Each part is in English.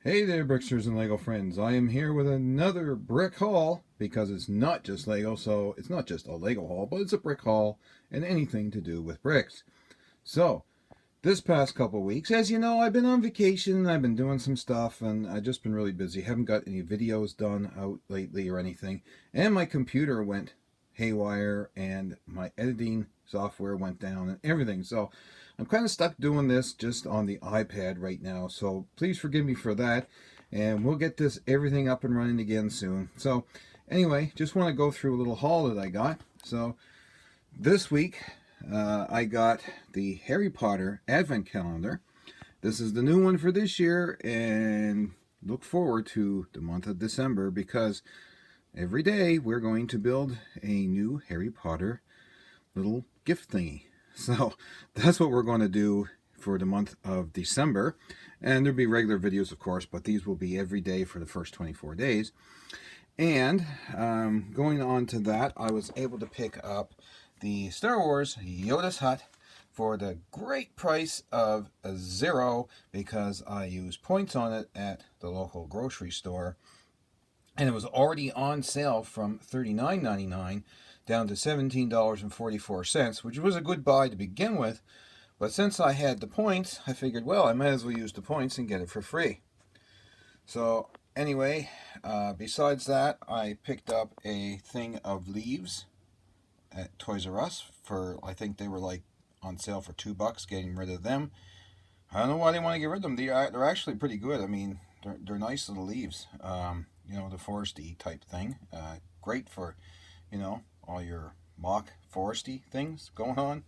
Hey there, Bricksters and Lego friends. I am here with another brick haul because it's not just Lego, so it's not just a Lego haul, but it's a brick haul and anything to do with bricks. So, this past couple weeks, as you know, I've been on vacation, I've been doing some stuff, and I've just been really busy. Haven't got any videos done out lately or anything, and my computer went haywire, and my editing software went down and everything. So, I'm kind of stuck doing this just on the iPad right now, so please forgive me for that, and we'll get this everything up and running again soon. So, anyway, just want to go through a little haul that I got. So, this week, I got the Harry Potter Advent Calendar. This is the new one for this year, and look forward to the month of December because every day we're going to build a new Harry Potter little gift thingy. So that's what we're going to do for the month of December. And there'll be regular videos, of course, but these will be every day for the first 24 days. And going on to that, I was able to pick up the Star Wars Yoda's Hut for the great price of $0 because I used points on it at the local grocery store. And it was already on sale from $39.99 down to $17.44, which was a good buy to begin with. But since I had the points, I figured, well, I might as well use the points and get it for free. So anyway, besides that, I picked up a thing of leaves at Toys R Us for, I think they were like on sale for $2, getting rid of them. I don't know why they want to get rid of them. They're actually pretty good. I mean, they're nice little leaves. You know, the foresty type thing. Great for, you know, all your mock foresty things going on.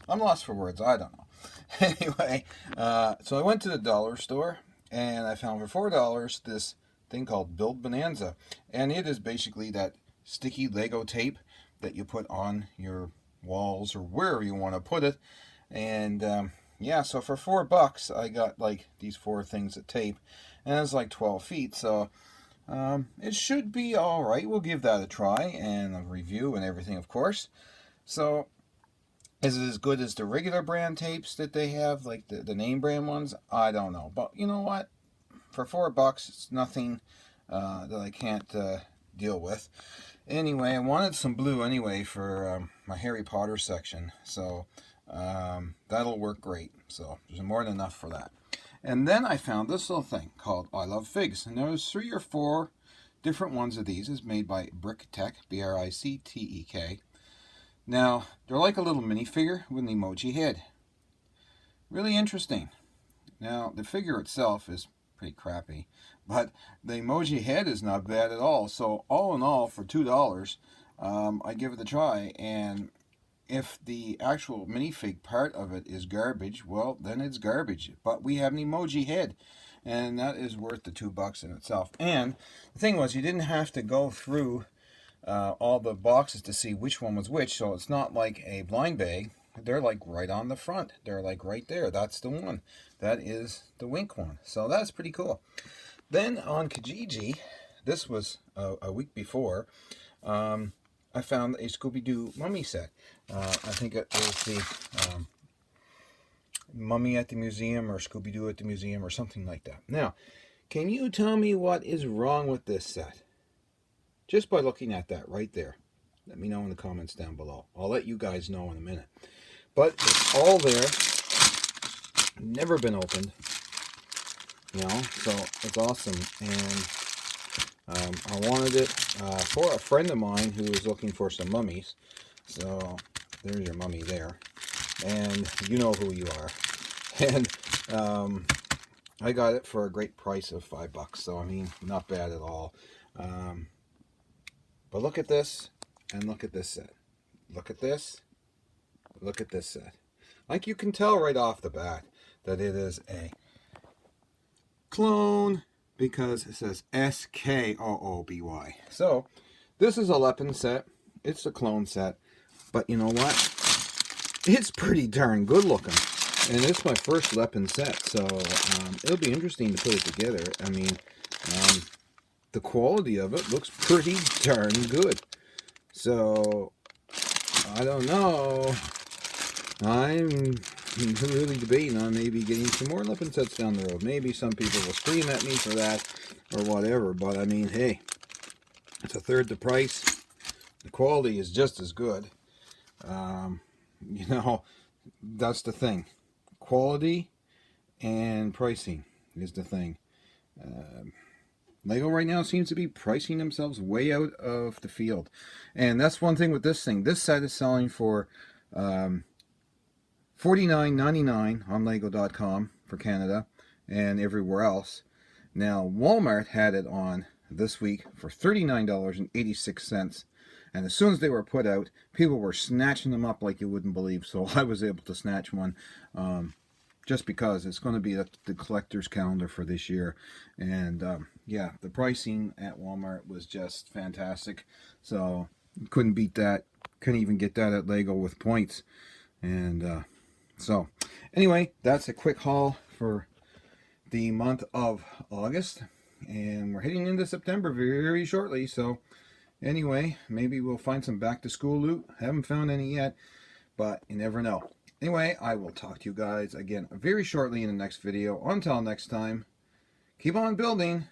I'm lost for words. I don't know. Anyway, so I went to the dollar store and I found for $4 this thing called Build Bonanza. And it is basically that sticky Lego tape that you put on your walls or wherever you want to put it. And yeah, so for $4 I got like these 4 things of tape, and it's like 12 feet, so it should be all right. We'll give that a try and a review and everything, of course. So is it as good as the regular brand tapes that they have, like the name brand ones? I don't know, but you know what, for $4 it's nothing that I can't deal with. Anyway, I wanted some blue anyway for my Harry Potter section, so that'll work great. So there's more than enough for that. And then I found this little thing called I Love Figs, and there's 3 or 4 different ones of these. It's made by Brick Tech, B-R-I-C-T-E-K. Now they're like a little minifigure with an emoji head. Really interesting. Now the figure itself is pretty crappy, but the emoji head is not bad at all. So all in all, for $2, I give it a try. And if the actual minifig part of it is garbage, well, then it's garbage. But we have an emoji head, and that is worth the $2 in itself. And the thing was, you didn't have to go through all the boxes to see which one was which. So it's not like a blind bag. They're like right on the front. They're like right there. That's the one. That is the Wink one. So that's pretty cool. Then on Kijiji, this was a week before, I found a Scooby-Doo mummy set. I think it was the Mummy at the Museum or Scooby-Doo at the Museum or something like that. Now, can you tell me what is wrong with this set? Just by looking at that right there. Let me know in the comments down below. I'll let you guys know in a minute. But it's all there. Never been opened. You know, so it's awesome. And I wanted it for a friend of mine who was looking for some mummies. So there's your mummy there. And you know who you are. And I got it for a great price of $5. So, I mean, not bad at all. But look at this, and look at this set. Look at this. Look at this set. Like you can tell right off the bat that it is a clone because it says S-K-O-O-B-Y. So this is a Lepin set. It's a clone set. But you know what? It's pretty darn good looking. And it's my first Lepin set. So it'll be interesting to put it together. I mean, the quality of it looks pretty darn good. So I don't know. I'm really debating on maybe getting some more Lippin sets down the road. Maybe some people will scream at me for that or whatever, but I mean, hey, it's a third the price. The quality is just as good. You know, that's the thing. Quality and pricing is the thing. Lego right now seems to be pricing themselves way out of the field. And that's one thing with this thing. This set is selling for $49.99 on Lego.com for Canada and everywhere else. Now, Walmart had it on this week for $39.86. And as soon as they were put out, people were snatching them up like you wouldn't believe. So I was able to snatch one. Just because it's going to be the collector's calendar for this year. And yeah, the pricing at Walmart was just fantastic. So couldn't beat that. Couldn't even get that at Lego with points. And so anyway, that's a quick haul for the month of August. And we're heading into September very shortly. So anyway, maybe we'll find some back to school loot. Haven't found any yet, but you never know. Anyway, I will talk to you guys again very shortly in the next video. Until next time, keep on building.